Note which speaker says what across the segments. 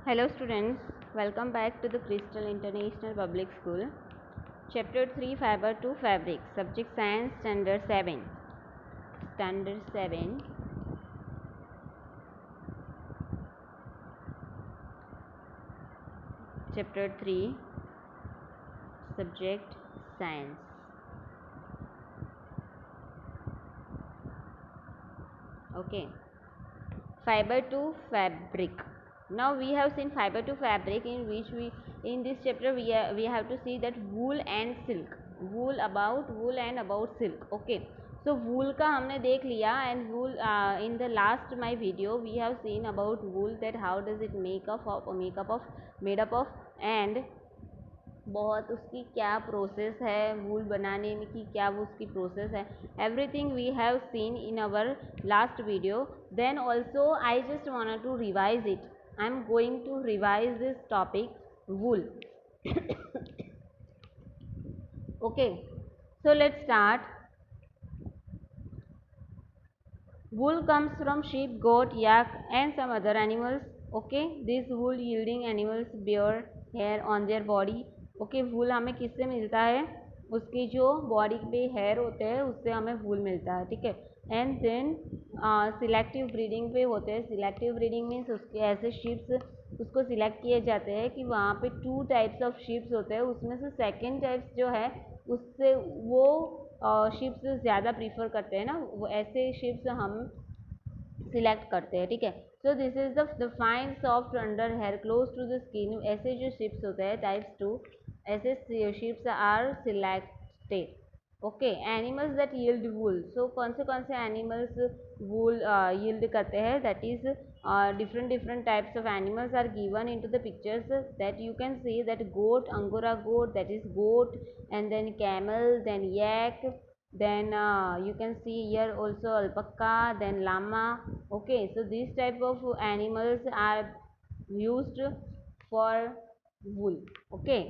Speaker 1: Hello students, welcome back to the Crystal International Public School. Chapter 3 Fiber to Fabric, Subject Science, Standard 7. Standard 7. Chapter 3 Subject Science. Okay. Fiber to Fabric. Now we have seen fiber to fabric, in which in this chapter we have to see that wool and silk, wool and about silk. Okay, so wool का हमने देख लिया, and wool in the last my video we have seen about wool, that how does it made up of, and बहुत उसकी क्या process है, वूल बनाने में की क्या वो उसकी प्रोसेस है, everything we have seen in our last video. Then also I just want to revise it. I am going to revise this topic wool. Okay, so let's start. Wool comes from sheep, goat, yak and some other animals. Okay, these wool yielding animals bear hair on their body. Okay, wool हमें किससे मिलता है? उसकी जो body पे hair होते हैं उससे हमें वूल मिलता है. ठीक है. एंड देन सिलेक्टिव ब्रीडिंग पे होते हैं. सिलेक्टिव ब्रीडिंग मीन्स उसके ऐसे शीप्स उसको सिलेक्ट किए जाते हैं कि वहाँ पे 2 टाइप्स ऑफ शीप्स होते हैं, उसमें से सेकेंड टाइप्स जो है उससे वो शिप्स ज़्यादा प्रीफर करते हैं ना, वो ऐसे शिप्स हम सिलेक्ट करते हैं. ठीक है. So this is the fine soft under hair close to the skin. ऐसे जो शिप्स होते हैं टाइप्स 2, ऐसे sheeps are selected. Okay. Animals that yield wool. So कौन से एनिमल्स वूल यील्ड करते हैं? That is different types of animals are given into the pictures, that you can see that goat, angora goat, that is goat, and then camel, then yak, then you can see here also alpaca, then llama. Okay, so these type of animals are used for wool. Okay,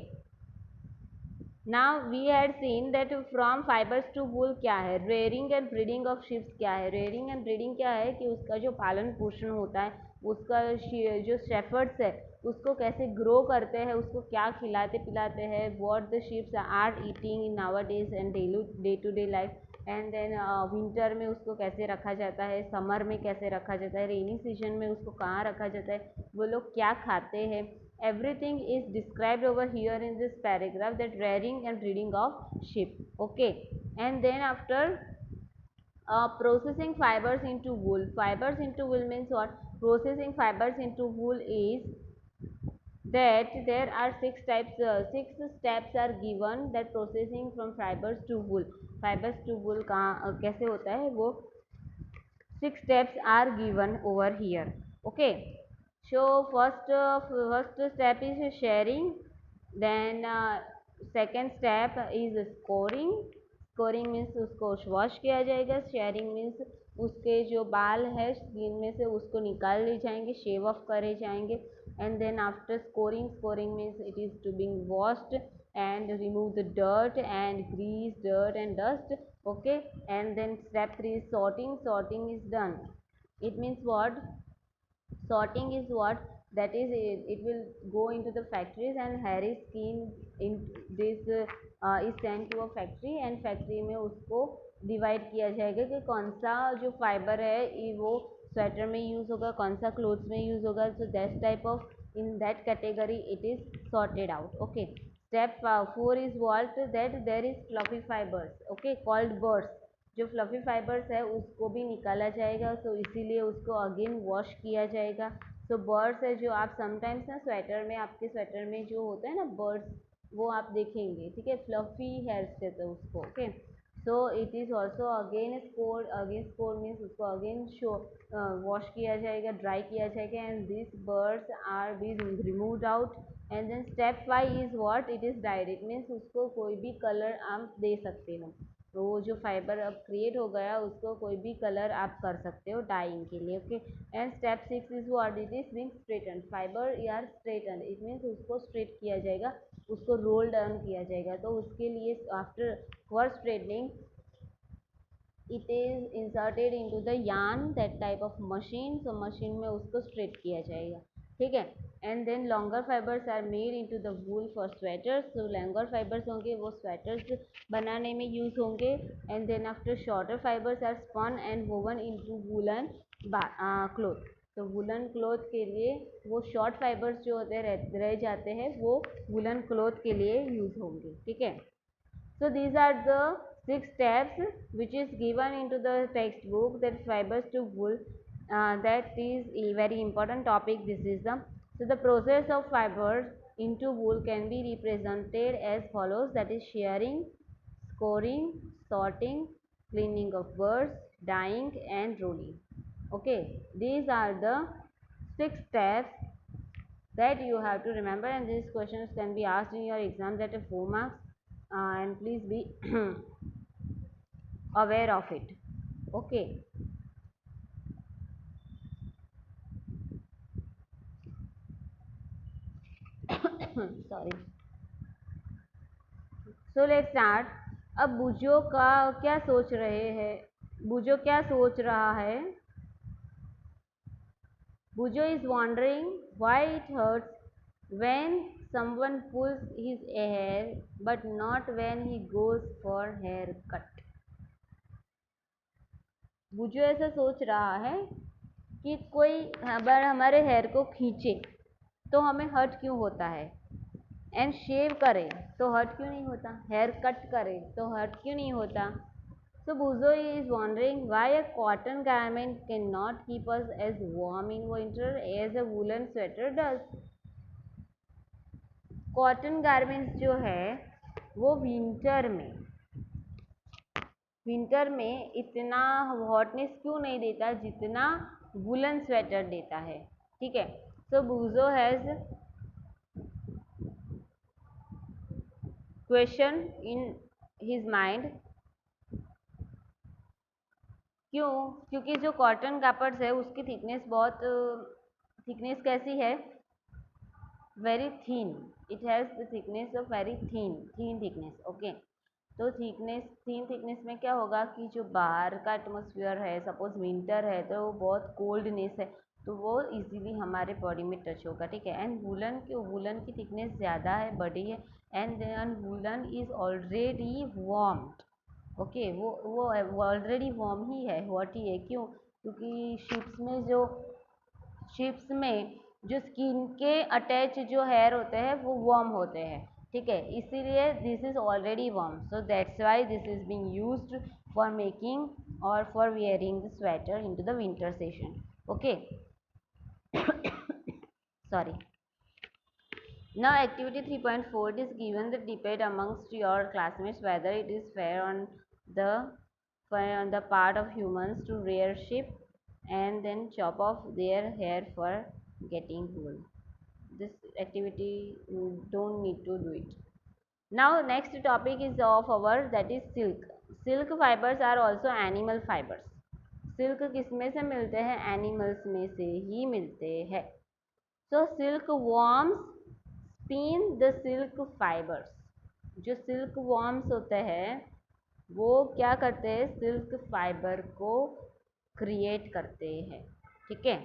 Speaker 1: now we had seen that from fibers to wool क्या है, rearing and breeding of sheep क्या है. rearing and breeding क्या है कि उसका जो पालन पोषण होता है, उसका जो शेफर्ड्स है उसको कैसे ग्रो करते हैं, उसको क्या खिलाते पिलाते हैं, what the sheep are eating in nowadays and day to day life. And then winter में उसको कैसे रखा जाता है, समर में कैसे रखा जाता है, रेनी सीजन में उसको कहाँ रखा जाता है, वो लोग क्या खाते हैं. Everything is described over here in this paragraph, that rearing and breeding of sheep. Okay, and then after processing fibers into wool. Fibers into wool means what? Processing fibers into wool is that there are 6 types, 6 steps are given, that processing from fibers to wool. Fibers to wool कहाँ कैसे होता है वो 6 steps are given over here. Okay, so first step is sharing, then second step is scoring. Scoring means उसको wash किया जाएगा. Sharing means उसके जो बाल है स्किन में से उसको निकाल लिए जाएंगे, शेव ऑफ करे जाएंगे. And then after scouring means it is to being washed and remove the dirt and grease, dirt and dust. Okay, and then step 3 is sorting. Sorting is done. It means what? Sorting is what? That is it will go into the factories and hairy skin in this is sent to a factory, and factory में उसको divide किया जाएगा कि कौन सा जो fibre है वो स्वेटर में यूज़ होगा, कौन सा क्लोथ्स में यूज़ होगा. So that type of in that category it is sorted out. Okay, step 4 is what? That there is fluffy fibers. Okay, called burrs. जो फ्लफी फाइबर्स है उसको भी निकाला जाएगा, सो इसीलिए उसको अगेन वॉश किया जाएगा. सो बर्ड्स है जो आप समटाइम्स ना स्वेटर में, आपके स्वेटर में जो होता है ना बर्ड्स, वो आप देखेंगे. ठीक है, फ्लफी हेयर्स कहते हैं उसको. Okay, so it is also again scour means उसको अगेन वॉश किया जाएगा, ड्राई किया जाएगा, and this birds are be removed out. And then step 5 is what? It is dyed. It means उसको कोई भी कलर आप दे सकते हो. तो वो जो फाइबर अब क्रिएट हो गया उसको कोई भी कलर आप कर सकते हो डाइंग के लिए. Okay, and step 6 is what? It is being straighten. Fibre यार स्ट्रेटन, इट मीन्स उसको स्ट्रेट किया जाएगा, उसको रोल डाउन किया जाएगा. तो उसके लिए after for straightening it is inserted into the yarn, that type of machine. So machine में उसको स्ट्रेट किया जाएगा. ठीक है. And then longer fibres are made into the wool for sweaters. तो लॉन्गर फाइबर्स होंगे वो स्वेटर्स बनाने में यूज होंगे। And then after shorter fibres are spun and woven into woollen cloth. तो वुलन क्लोथ के लिए वो शॉर्ट फाइबर्स जो होते हैं रह जाते हैं वो वुलन क्लोथ के लिए यूज होंगे। ठीक है, so these are the 6 steps which is given into the textbook, that fibers to wool, that is a very important topic. This is the process of fibers into wool can be represented as follows, that is shearing, scoring, sorting, cleaning of birds, dyeing and rolling. Okay, these are the 6 steps that you have to remember, and these questions can be asked in your exams at 4 marks, and please be aware of it. Okay. Sorry. So let's start. अब बुजो का क्या सोच रहे हैं, बुजो क्या सोच रहा है? बुजो is wondering why it hurts when someone pulls his hair but not when he goes for haircut. बुजो ऐसा सोच रहा है कि कोई अगर हमारे हेयर को खींचे तो हमें हर्ट क्यों होता है, एंड शेव करे तो हर्ट क्यों नहीं होता, हेयर कट करे तो हर्ट क्यों नहीं होता। So Boojho is wondering why a cotton garment can not keep us as warm in winter as a woollen sweater does. Cotton garments जो है वो विंटर में इतना हॉटनेस क्यों नहीं देता जितना वुलन स्वेटर देता है। ठीक है, so Boojho has question in his mind, क्यों? क्योंकि जो कॉटन कापड़ है उसकी थिकनेस बहुत, थिकनेस कैसी है, very thin, it has the thickness of very thin thickness. Okay, तो थिन थिकनेस में क्या होगा कि जो बाहर का एटमोसफियर है, सपोज विंटर है तो वो बहुत कोल्डनेस है तो वो इजीली हमारे बॉडी में टच होगा। ठीक है, एंड वुलन की थिकनेस ज़्यादा है, बड़ी है, and then woollen is already warmed. Okay, वो ऑलरेडी वार्म ही है, हॉट ही है। क्यों? क्योंकि शिप्स में जो स्किन के अटैच जो हेयर होते हैं वो वार्म होते हैं। ठीक है, इसीलिए this is already warm, so that's why this is being used for making और for wearing the sweater into the winter session. Okay, sorry. Now activity 3.4 is given the debate amongst your classmates whether it is fair on the part of humans to rear sheep and then chop off their hair for getting wool. This activity you don't need to do it. Now next topic is of our, that is silk. Silk fibers are also animal fibers. Silk किस में से मिलते हैं? Animals में से ही मिलते हैं। सो silk worms spin the silk fibres. जो सिल्क वॉर्म्स होते हैं वो क्या करते हैं? सिल्क फाइबर को क्रिएट करते हैं। ठीक है,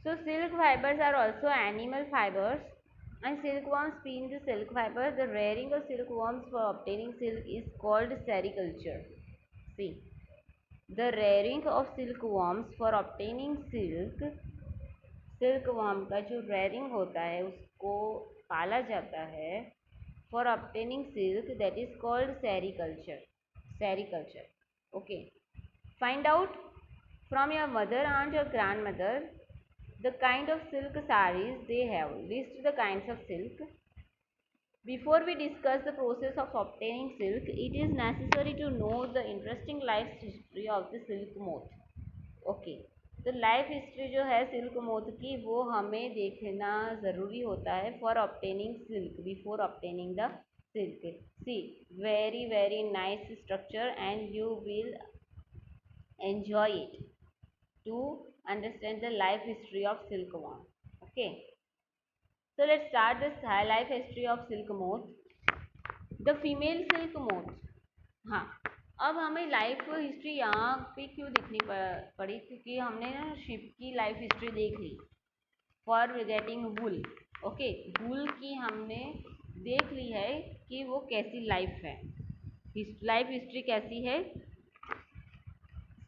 Speaker 1: so silk fibers are also animal fibers and silkworms spin the silk fiber. The rearing of silkworms for obtaining silk is called sericulture. See, the rearing of silkworms for obtaining silkworm का जो rearing होता है उसको पाला जाता है for obtaining silk, that is called sericulture. Okay, find out from your mother, aunt or grandmother the kind of silk sarees they have. List the kinds of silk. Before we discuss the process of obtaining silk, it is necessary to know the interesting life history of the silk moth. Okay, तो life history जो है silk moth की वो हमें देखना ज़रूरी होता है for obtaining silk, before obtaining the silk. See, very nice structure and you will enjoy it to understand the life history of silkworm. Okay, so let's start this life history of silk moth. The female silk moth. हाँ, अब हमें life history यहाँ पे क्यों देखनी पड़ी? क्योंकि हमने ना शिप की लाइफ हिस्ट्री देख ली, फॉर गेटिंग वूल। ओके, वूल की हमने देख ली है कि वो कैसी लाइफ है, लाइफ हिस्ट्री कैसी है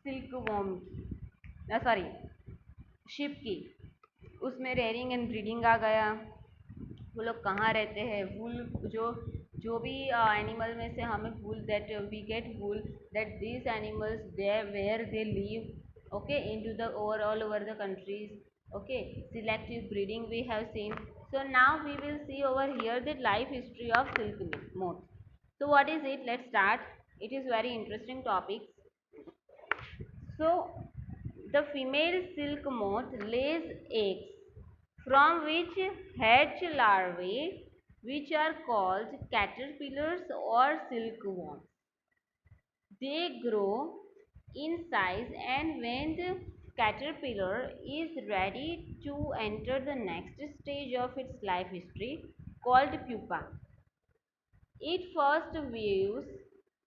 Speaker 1: सिल्क वॉर्म की, सॉरी शिप की। उसमें रेयरिंग एंड ब्रीडिंग आ गया, वो लोग कहाँ रहते हैं, वूल जो जो भी एनिमल में से हमें wool that we get wool that this animals they where they live, okay, into the all over the countries, okay, selective breeding we have seen. So now we will see over here the life history of silk moth. So what is it? Let's start. It is very interesting topic. So the female silk moth lays eggs from which hatch larvae, which are called caterpillars or silkworms. They grow in size, and when the caterpillar is ready to enter the next stage of its life history, called pupa, it first weaves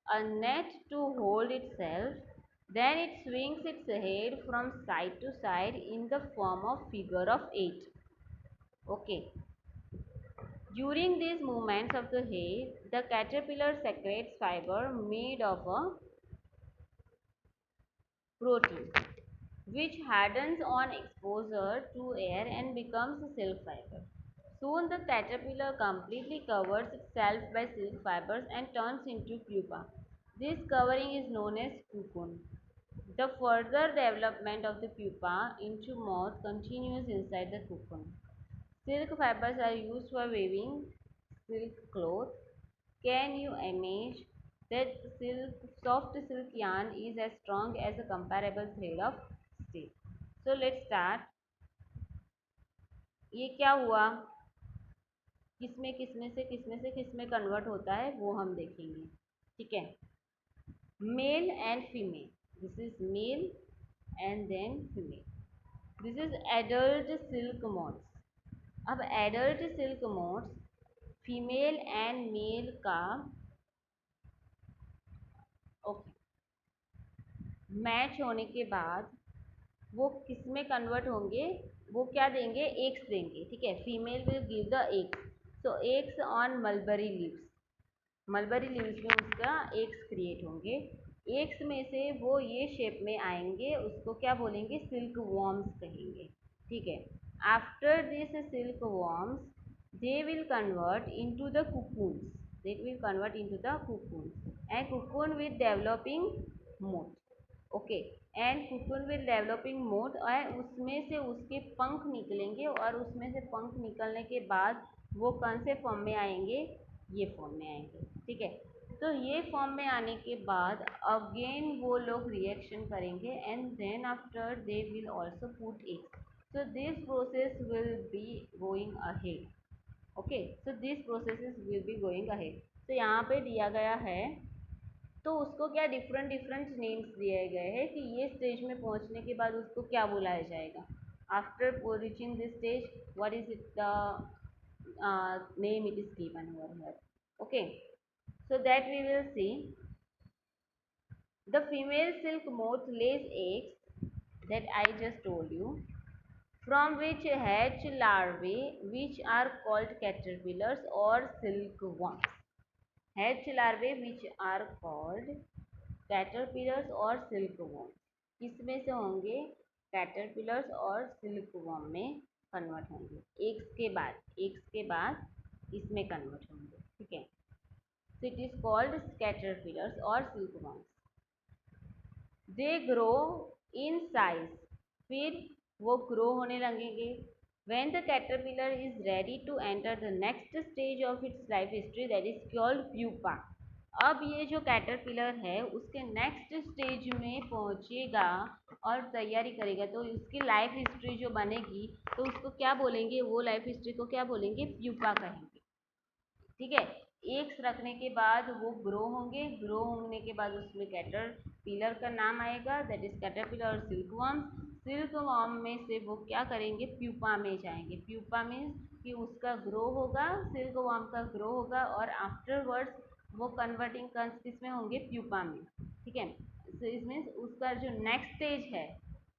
Speaker 1: a net to hold itself, then it swings its head from side to side in the form of figure of 8. Okay. During these movements of the head, the caterpillar secretes fiber made of a protein, which hardens on exposure to air and becomes silk fiber. Soon the caterpillar completely covers itself by silk fibers and turns into pupa. This covering is known as cocoon. The further development of the pupa into moth continues inside the cocoon. Silk fibers are used for weaving silk cloth. Can you imagine that soft silk yarn is as strong as a comparable thread of steel? So let's start. ये क्या हुआ, किसमें convert होता है वो हम देखेंगे, ठीक है। Male and female, this is male and then female, this is adult silk moths. अब adult silk moths female and male का ओके मैच होने के बाद वो किस में कन्वर्ट होंगे, वो क्या देंगे, एग्स देंगे, ठीक है। Female will give the eggs, so eggs on mulberry leaves, mulberry leaves में उसका एग्स क्रिएट होंगे। एग्स में से वो ये शेप में आएंगे, उसको क्या बोलेंगे, सिल्क वॉर्म्स कहेंगे, ठीक है। After this silk worms they will convert into the cocoons, they will convert into the cocoons and cocoon with developing moth, okay, and cocoon with developing moth, और उसमें से उसके पंख निकलेंगे, और उसमें से पंख निकलने के बाद वो कौन से फॉर्म में आएंगे, ये फॉर्म में आएंगे, ठीक है। तो ये फॉर्म में आने के बाद अगेन वो लोग रिएक्शन करेंगे and then after they will also put eggs, so this process will be going ahead, okay, so this process will be going ahead. तो यहाँ पे दिया गया है, तो उसको क्या डिफरेंट डिफरेंट नेम्स दिए गए हैं कि ये स्टेज में पहुंचने के बाद उसको क्या बुलाया जाएगा। After reaching this stage, what is it the name it is given over here, okay, so that we will see. The female silk moth lays eggs that I just told you, from which hatch larvae, which are called caterpillars or silkworms. Hatch larvae which are called caterpillars और silkworm, किसमें से होंगे, caterpillars और silkworm में convert होंगे, eggs के बाद इसमें कन्वर्ट होंगे, ठीक है। So it is called caterpillars और सिल्कवॉर्म्स। दे ग्रो इन साइज, फिर वो ग्रो होने लगेंगे। When the caterpillar is ready to enter the next stage of its life history, that is called pupa. अब ये जो कैटरपिलर है उसके नेक्स्ट स्टेज में पहुंचेगा और तैयारी करेगा, तो उसकी लाइफ हिस्ट्री जो बनेगी, तो उसको क्या बोलेंगे, वो लाइफ हिस्ट्री को क्या बोलेंगे, प्यूपा कहेंगे, ठीक है। एग्स रखने के बाद वो ग्रो होंगे, ग्रो होने के बाद उसमें कैटरपिलर का नाम आएगा, दैट इज कैटरपिलर और सिल्कवॉर्म। सिल्कवॉर्म में से वो क्या करेंगे, प्यूपा में जाएंगे। प्यूपा मीन्स कि उसका ग्रो होगा, सिल्कवॉर्म का ग्रो होगा, और आफ्टरवर्ड्स वो कन्वर्टिंग किस में होंगे, प्यूपा में, ठीक है। सो इस मीन्स उसका जो नेक्स्ट स्टेज है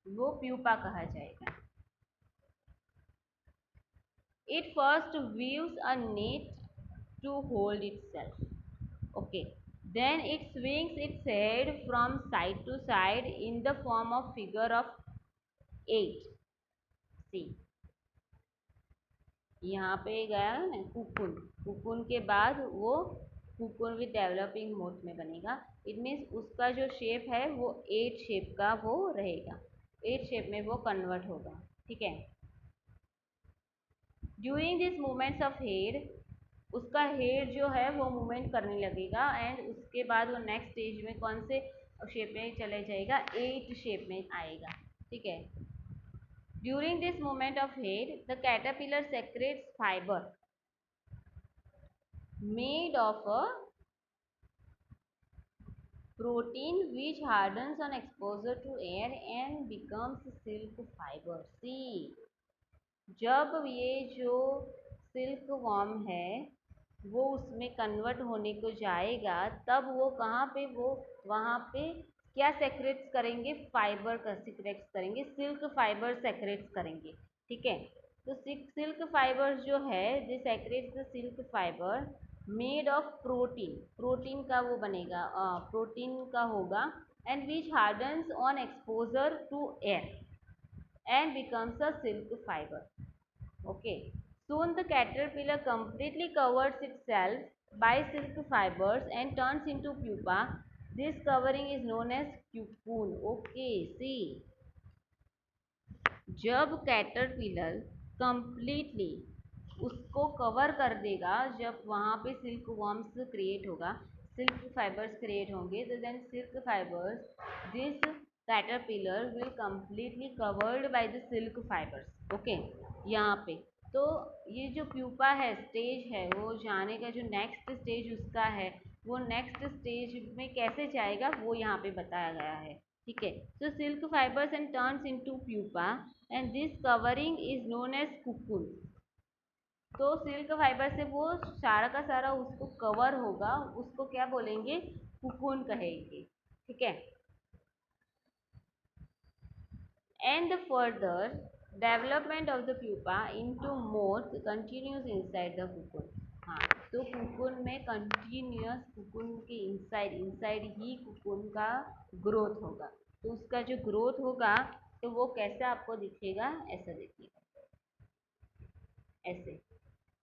Speaker 1: वो प्यूपा कहा जाएगा। It first weaves a net to hold itself. Okay. Then it swings its head from side to side in the form of figure of 8. See, यहाँ पे गया ना कुकुन, कुकुन के बाद वो कुकुन विद डेवलपिंग मोड में बनेगा. It means उसका जो शेप है वो 8 शेप का वो रहेगा, 8 शेप में वो कन्वर्ट होगा. ठीक है. During this movements of head, उसका हेड जो है वो मूवमेंट करने लगेगा एंड उसके बाद वो नेक्स्ट स्टेज में कौन से शेप में चले जाएगा, 8 शेप में आएगा. ठीक है. During this movement of head the caterpillar secrets fibre made of a protein which hardens on exposure to air and becomes silk fiber. See, जब ये जो सिल्क वॉर्म है वो उसमें कन्वर्ट होने को जाएगा तब वो कहाँ पे, वो वहाँ पे क्या सेक्रेट्स करेंगे, फाइबर का सेक्रेट्स करेंगे, सिल्क फाइबर सेक्रेट्स करेंगे. ठीक है. तो सिल्क फाइबर जो है, this secretes the silk fibre made of protein, protein का वो बनेगा, प्रोटीन का होगा, and which hardens on exposure to air and becomes a silk fiber. Okay. Soon the caterpillar completely covers itself by silk fibers and turns into pupa. This covering is known as cocoon. Okay. See, जब caterpillar completely उसको cover कर देगा, जब वहाँ पे silk worms create होगा, silk fibres create होंगे, तो then silk fibres, this caterpillar will completely covered by the silk fibres. Okay. यहाँ पे तो ये जो प्यूपा है, स्टेज है, वो जाने का जो नेक्स्ट स्टेज उसका है, वो नेक्स्ट स्टेज में कैसे जाएगा वो यहाँ पे बताया गया है. ठीक है. So silk fibres and turns into pupa and this covering is known as cocoon. तो सिल्क फाइबर से वो सारा का सारा उसको कवर होगा, उसको क्या बोलेंगे, कुकुन कहेंगे. ठीक है. And the further development of the pupa into moth continues inside the cocoon. हाँ, तो कुकुन में कंटिन्यूस, कुकुन के इनसाइड, इनसाइड ही कुकुन का ग्रोथ होगा. तो उसका जो ग्रोथ होगा तो वो कैसा आपको दिखेगा, ऐसा दिखेगा, ऐसे.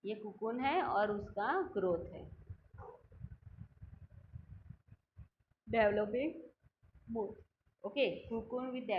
Speaker 1: ये कुकुन है और उसका ग्रोथ है, developing mode. Okay. Cocoon with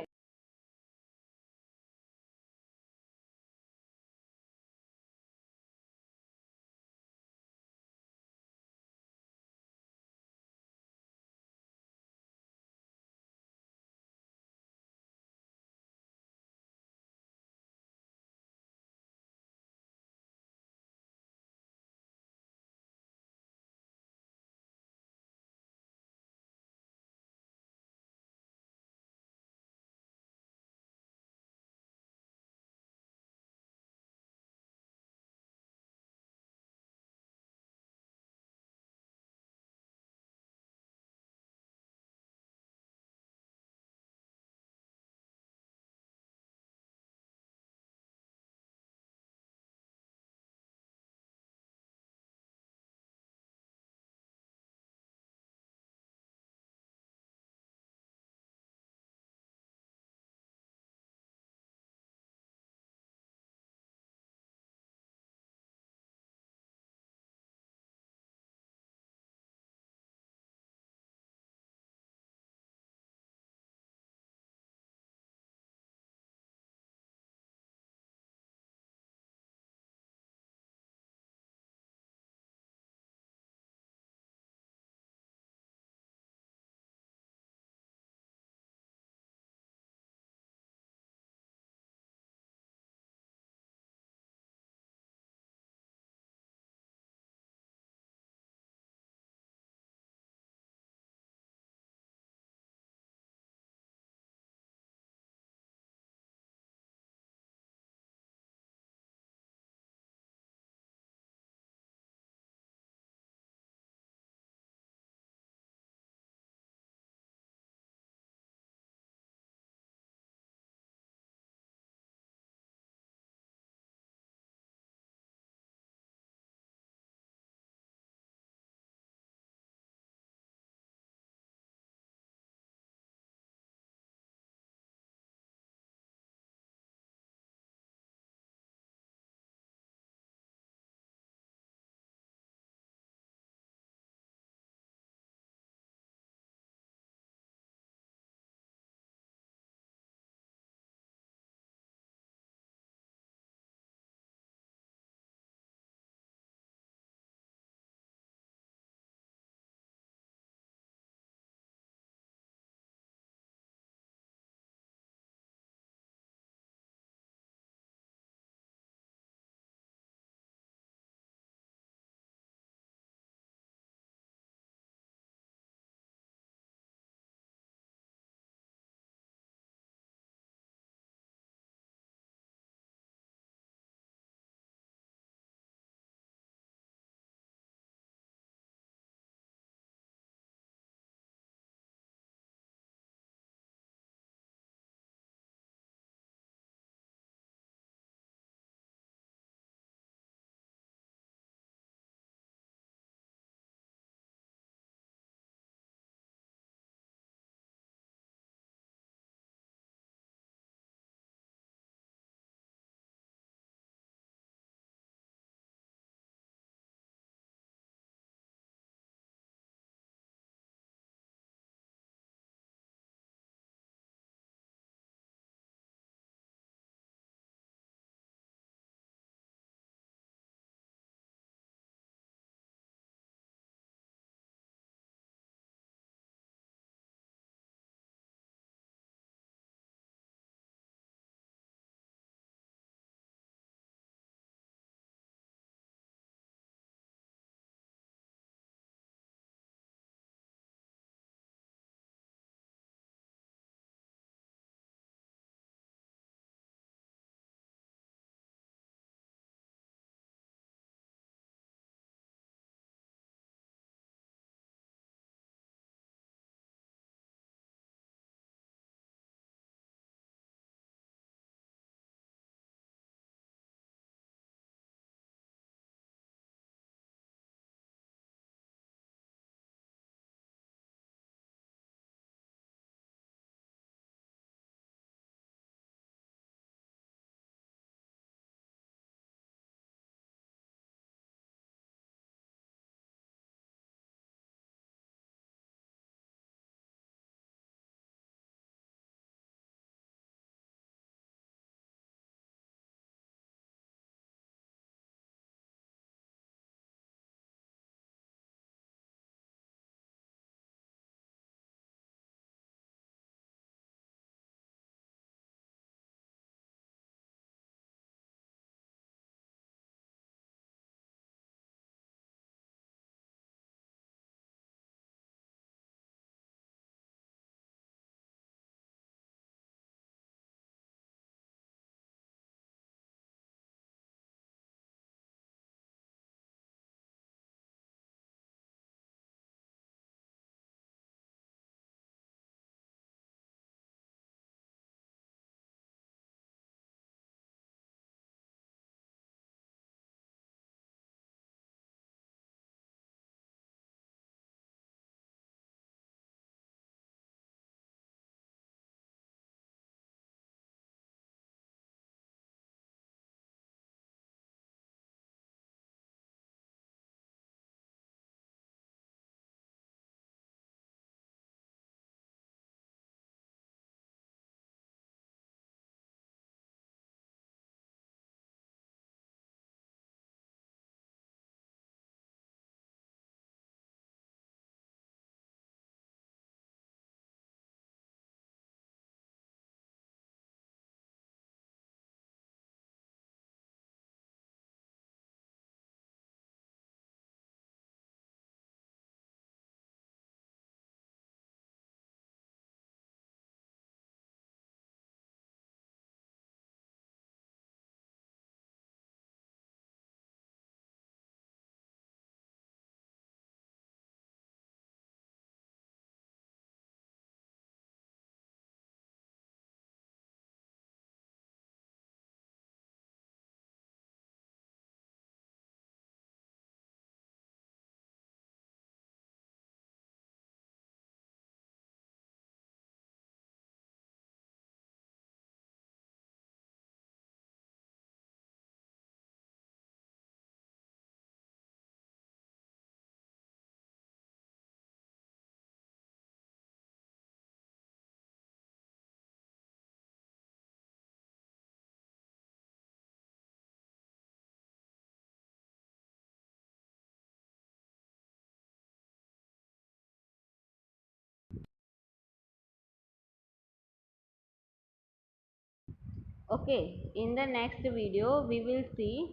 Speaker 1: Okay, in the next video we will see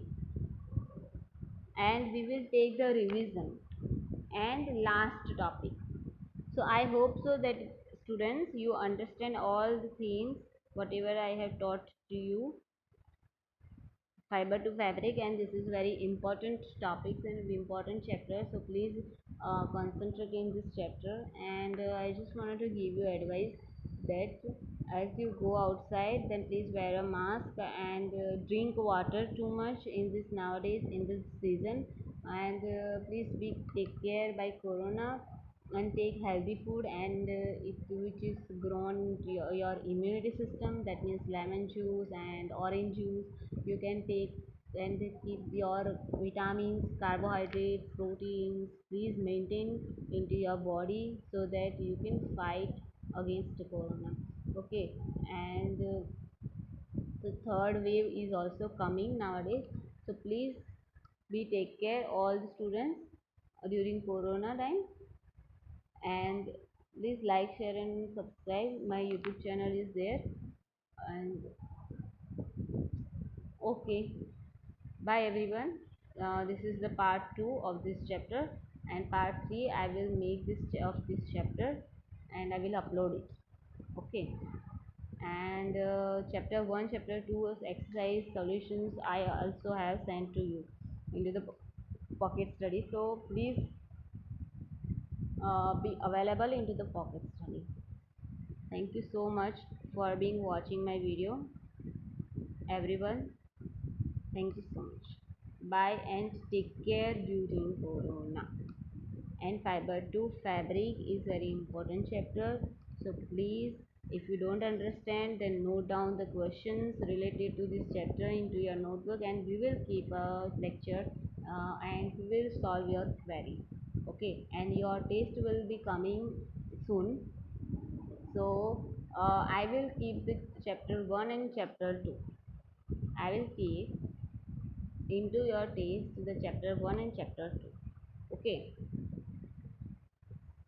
Speaker 1: and we will take the revision and last topic. So I hope so that students you understand all the things whatever I have taught to you, fiber to fabric, and this is very important topics and important chapter, so please concentrate in this chapter. And I just wanted to give you advice that as you go outside then please wear a mask and drink water too much in this nowadays in this season. And please be take care by corona and take healthy food, and which is grown to your immunity system, that means lemon juice and orange juice you can take. And keep your vitamins, carbohydrates, proteins, please maintain into your body so that you can fight against corona. Okay. And the third wave is also coming nowadays, so please be take care all the students during corona time. And please like, share and subscribe, my YouTube channel is there. And okay, bye everyone. This is the part 2 of this chapter, and part 3 I will make this of this chapter and I will upload it. Okay. And chapter 1, chapter 2 is exercise solutions I also have sent to you into the pocket study, so please be available into the pocket study. Thank you so much for being watching my video, everyone. Thank you so much. Bye and take care during corona. And fiber to fabric is very important chapter, so please, if you don't understand then note down the questions related to this chapter into your notebook, and we will keep a lecture and we will solve your query. Okay, and your test will be coming soon. So I will keep the chapter 1 and chapter 2. I will keep into your taste the chapter 1 and chapter 2. Okay.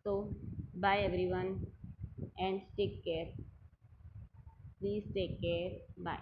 Speaker 1: So bye everyone and take care. Please take care. Bye.